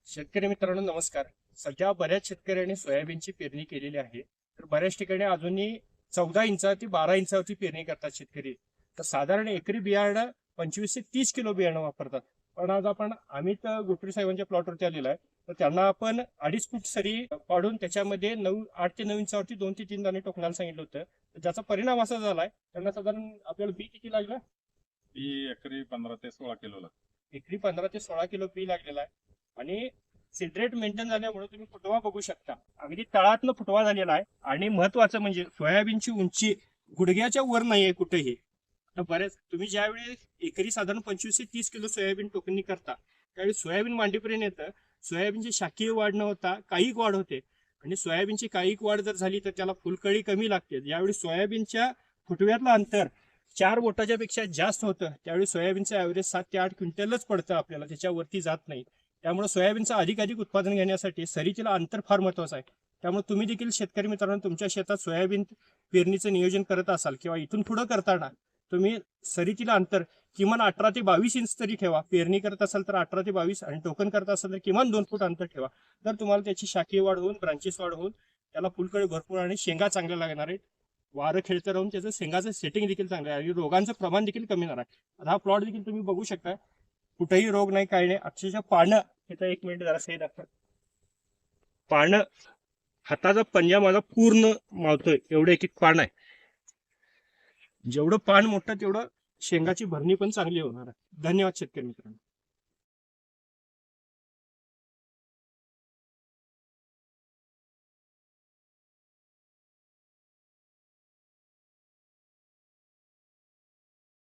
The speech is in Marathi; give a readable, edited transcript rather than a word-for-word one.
शेतकरी मित्रांनो नमस्कार. सध्या बऱ्याच शेतकऱ्यांनी सोयाबीनची पेरणी केलेली आहे. तर बऱ्याच ठिकाणी अजूनही 14 इंच ते 12 इंचावरती पेरणी करतात शेतकरी. तर साधारण एकरी बियाणं 25 ते 30 किलो बियाणं वापरतात. पण आज आम्ही तर गुटरी साहेबांच्या प्लॉटवरती आलेलो आहे. तर त्यांना आपण 2.5 फूट सरी पाडून त्याच्यामध्ये 8 ते 9 इंचावरती 2 ते 3 दाणे टोकण्याला सांगितलं होतं. तर ज्याचा परिणाम असा झालाय त्यांना साधारण आपल्याला बी किती लागलं? ती एकरी 15 ते 16 किलोला. एकरी 15 ते 16 किलो बी लागलेला आहे. आणि सिड्रेट मेंटेन झाल्यामुळे तुम्ही फुटवा बघू शकता, अगदी तळातनं फुटवा झालेला आहे. आणि महत्वाचं म्हणजे सोयाबीनची उंची गुडघ्याच्या वर नाहीये कुठेही. तर बऱ्याच तुम्ही ज्यावेळी एकरी साधारण 25 ते 30 किलो सोयाबीन टोकणी करता त्यावेळी सोयाबीन मांडीपर्यंत येतं. सोयाबीनची शाखीय वाढ न होता काहीक वाढ होते. आणि सोयाबीनची काहीक वाढ जर झाली तर त्याला फुलकळी कमी लागते. यावेळी सोयाबीनच्या फुटव्यातलं अंतर 4 बोटाच्या पेक्षा जास्त होतं. त्यावेळी सोयाबीनचं ॲव्हरेज 7 ते 8 क्विंटलच पडतं आपल्याला, त्याच्यावरती जात नाही. त्यामुळे सोयाबीनचं अधिकाधिक उत्पादन घेण्यासाठी सरीतील अंतर फार महत्वाचं आहे. त्यामुळे तुम्ही देखील शेतकरी मित्रांनो तुमच्या शेतात सोयाबीन पेरणीचं नियोजन करत असाल किंवा इथून पुढे करताना तुम्ही सरीतील अंतर किमान 18 ते 22 इंच तरी ठेवा. पेरणी करत असाल तर 18 ते 22 आणि टोकन करत असाल तर किमान 2 फूट अंतर ठेवा. तर तुम्हाला त्याची शाखीय वाढ होऊन ब्रांचेस वाढ होऊन त्याला फुलकळी भरपूर आणि शेंगा चांगल्या लागणार आहेत. वारं खेळतं राहून त्याचं शेंगाचं सेटिंग देखील चांगलं आहे आणि रोगांचं प्रमाण देखील कमी होणार आहे. आता हा प्लॉट देखील तुम्ही बघू शकता, कुठेही रोग नाही, काही नाही. अक्षरशः पानं, इथं 1 मिनिट जरा हे दाखवा. पानं हाताचा पंजा माझा पूर्ण मावतोय एवढं एक एक पान आहे. जेवढं पान मोठं तेवढं शेंगाची भरणी पण चांगली होणार आहे. धन्यवाद शेतकरी मित्रांनो.